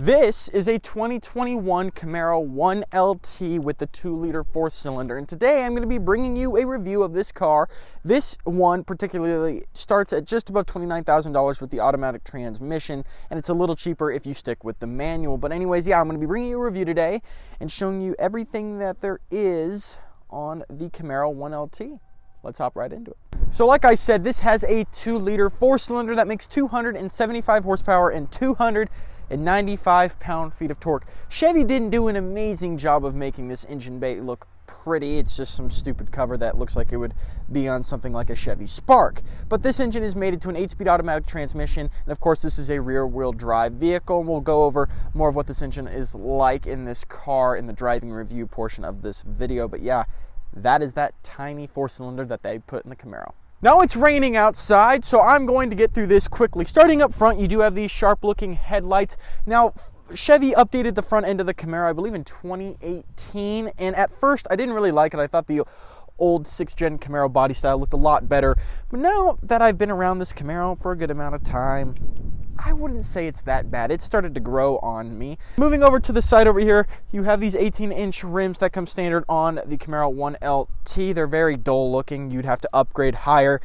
This is a 2021 Camaro 1LT with the 2-liter 4-cylinder, and today I'm going to be bringing you a review of this car. This one particularly starts at just above $29,000 with the automatic transmission, and it's a little cheaper if you stick with the manual. But anyways, yeah, I'm going to be bringing you a review today and showing you everything that there is on the Camaro 1LT. Let's hop right into it. So like I said, this has a 2-liter 4-cylinder that makes 275 horsepower and 295 pound-feet of torque. Chevy didn't do an amazing job of making this engine bay look pretty. It's just some stupid cover that looks like it would be on something like a Chevy Spark. But this engine is mated to an 8-speed automatic transmission, and of course this is a rear-wheel drive vehicle, and we'll go over more of what this engine is like in this car in the driving review portion of this video. But yeah, that is that tiny 4-cylinder that they put in the Camaro. Now it's raining outside, so I'm going to get through this quickly. Starting up front, you do have these sharp-looking headlights. Now, Chevy updated the front end of the Camaro, I believe in 2018, and at first I didn't really like it. I thought the old 6th-gen Camaro body style looked a lot better. But now that I've been around this Camaro for a good amount of time, I wouldn't say it's that bad. It started to grow on me. Moving over to the side over here, you have these 18-inch rims that come standard on the Camaro 1LT. They're very dull looking. You'd have to upgrade higher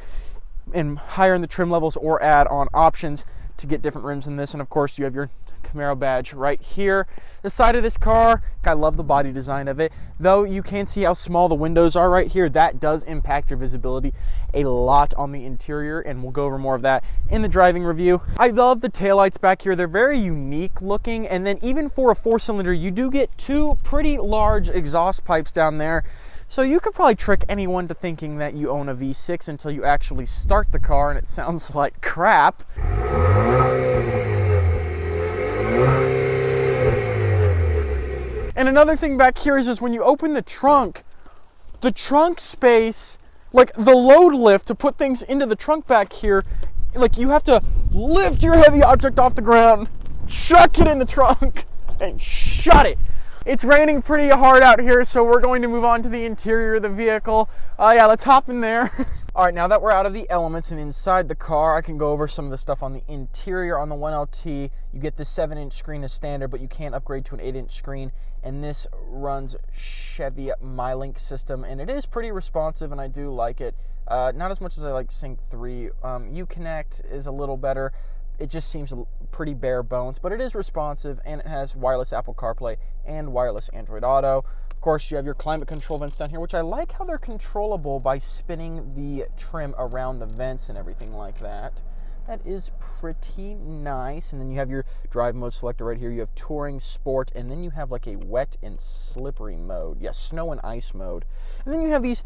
in the trim levels or add on options to get different rims in this. And of course, you have your Camaro badge right here. The side of this car, I love the body design of it. Though you can see how small the windows are right here, that does impact your visibility a lot on the interior, and we'll go over more of that in the driving review. I love the taillights back here. They're very unique looking, and then even for a 4-cylinder, you do get two pretty large exhaust pipes down there. So you could probably trick anyone to thinking that you own a V6 until you actually start the car and it sounds like crap. And another thing back here is when you open the trunk space, like the load lift to put things into the trunk back here, like you have to lift your heavy object off the ground, chuck it in the trunk, and shut it. It's raining pretty hard out here, so we're going to move on to the interior of the vehicle. Yeah, let's hop in there. All right, now that we're out of the elements and inside the car, I can go over some of the stuff on the interior. On the 1LT, you get the 7-inch screen as standard, but you can upgrade to an 8-inch screen, and this runs Chevy MyLink system, and it is pretty responsive, and I do like it. Not as much as I like Sync 3. Uconnect is a little better. It just seems pretty bare bones, but it is responsive, and it has wireless Apple CarPlay and wireless Android Auto. Of course, you have your climate control vents down here, which I like how they're controllable by spinning the trim around the vents and everything like that. That is pretty nice. And then you have your drive mode selector right here. You have touring, sport, and then you have like a wet and slippery mode. Yeah, snow and ice mode. And then you have these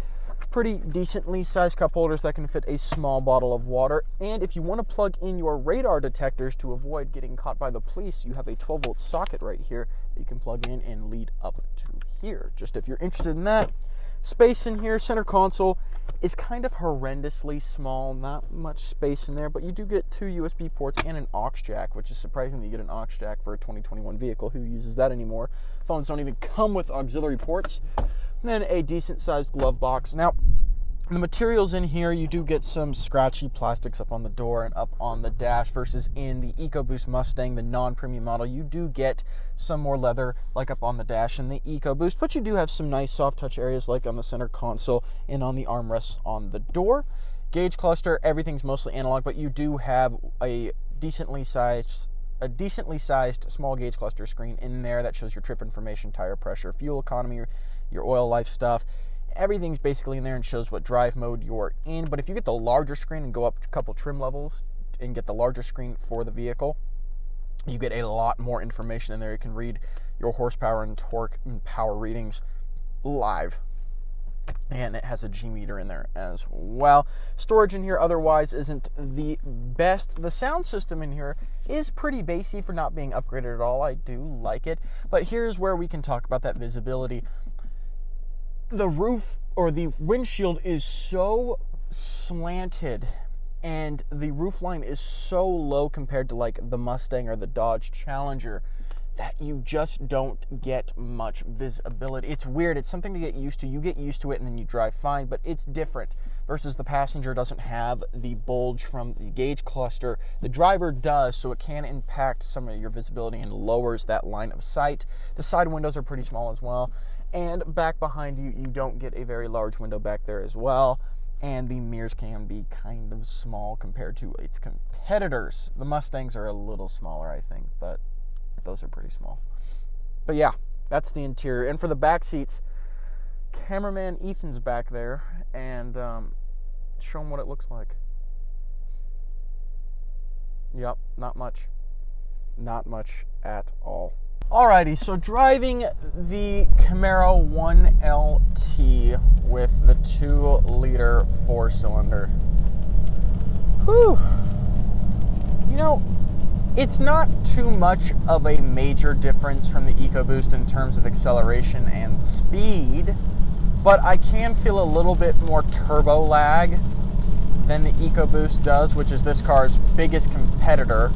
pretty decently sized cup holders that can fit a small bottle of water. And if you want to plug in your radar detectors to avoid getting caught by the police, you have a 12-volt socket right here that you can plug in and lead up to here. Just if you're interested in that. Space in here. Center console is kind of horrendously small, not much space in there, but you do get 2 USB ports and an aux jack, which is surprising that you get an aux jack for a 2021 vehicle. Who uses that anymore? Phones don't even come with auxiliary ports. And then a decent sized glove box. Now, the materials in here, you do get some scratchy plastics up on the door and up on the dash, versus in the EcoBoost Mustang, the non-premium model, you do get some more leather like up on the dash in the EcoBoost, but you do have some nice soft touch areas like on the center console and on the armrests on the door. Gauge cluster, everything's mostly analog, but you do have a decently sized small gauge cluster screen in there that shows your trip information, tire pressure, fuel economy, your oil life stuff. Everything's basically in there and shows what drive mode you're in. But if you get the larger screen and go up a couple trim levels and get the larger screen for the vehicle, you get a lot more information in there. You can read your horsepower and torque and power readings live. And it has a G meter in there as well. Storage in here otherwise isn't the best. The sound system in here is pretty bassy for not being upgraded at all. I do like it. But here's where we can talk about that visibility. The roof or the windshield is so slanted, and the roof line is so low compared to like the Mustang or the Dodge Challenger that you just don't get much visibility. It's weird. It's something to get used to. You get used to it and then you drive fine, but it's different. versus the passenger doesn't have the bulge from the gauge cluster. The driver does, so it can impact some of your visibility and lowers that line of sight. The side windows are pretty small as well. And back behind you, you don't get a very large window back there as well. And the mirrors can be kind of small compared to its competitors. The Mustangs are a little smaller, I think, but those are pretty small. But yeah, that's the interior. And for the back seats, cameraman Ethan's back there, and show him what it looks like. Yep, not much. Not much at all. Alrighty, so driving the Camaro 1LT with the 2-liter 4-cylinder. Whew. You know, it's not too much of a major difference from the EcoBoost in terms of acceleration and speed, but I can feel a little bit more turbo lag than the EcoBoost does, which is this car's biggest competitor.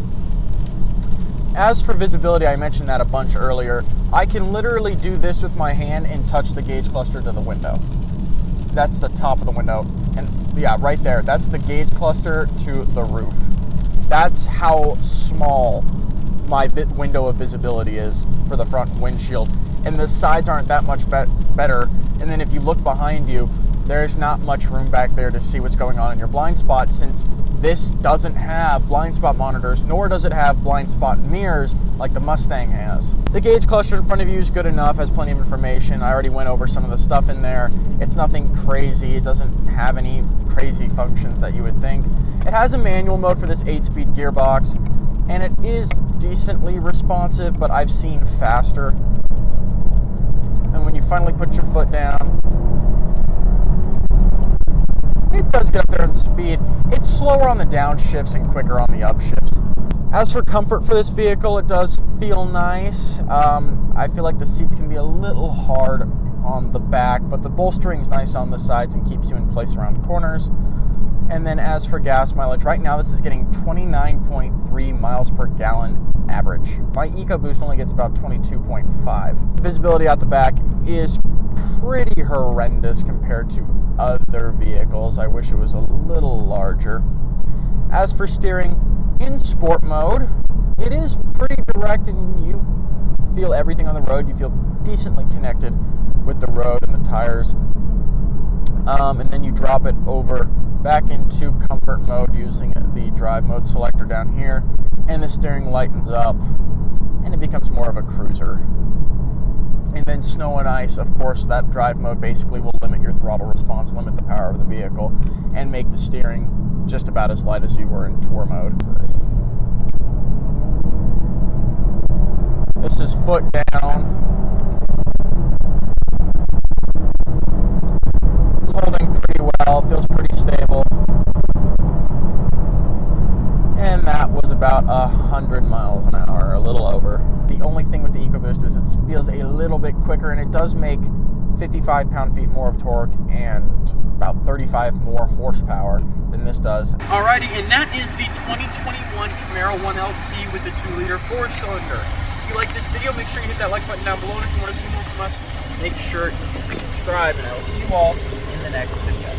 As for visibility, I mentioned that a bunch earlier. I can literally do this with my hand and touch the gauge cluster to the window. That's the top of the window. And yeah, right there, that's the gauge cluster to the roof. That's how small my window of visibility is for the front windshield. And the sides aren't that much better. And then if you look behind you, there's not much room back there to see what's going on in your blind spot, since this doesn't have blind spot monitors, nor does it have blind spot mirrors like the Mustang has. The gauge cluster in front of you is good enough, has plenty of information. I already went over some of the stuff in there. It's nothing crazy. It doesn't have any crazy functions that you would think. It has a manual mode for this 8-speed gearbox, and it is decently responsive, but I've seen faster. And when you finally put your foot down, it does get up there in speed. It's slower on the downshifts and quicker on the upshifts. As for comfort for this vehicle, it does feel nice. I feel like the seats can be a little hard on the back, but the bolstering is nice on the sides and keeps you in place around corners. And then as for gas mileage, right now this is getting 29.3 miles per gallon average. My EcoBoost only gets about 22.5. Visibility out the back is pretty horrendous compared to other vehicles. I wish it was a little larger. As for steering, in sport mode, it is pretty direct and you feel everything on the road. You feel decently connected with the road and the tires. And then you drop it over back into comfort mode using the drive mode selector down here, and the steering lightens up and it becomes more of a cruiser. And then snow and ice, of course, that drive mode basically will limit your throttle response, limit the power of the vehicle, and make the steering just about as light as you were in tour mode. This is foot down. It's holding pretty well, feels pretty stable. And that was about 100 miles an hour, a little over. The only thing with the EcoBoost is it feels a little bit quicker, and it does make 55 pound-feet more of torque and about 35 more horsepower than this does. Alrighty, and that is the 2021 Camaro 1LT with the 2-liter 4-cylinder. If you like this video, make sure you hit that like button down below, and if you want to see more from us, make sure you subscribe, and I will see you all in the next video.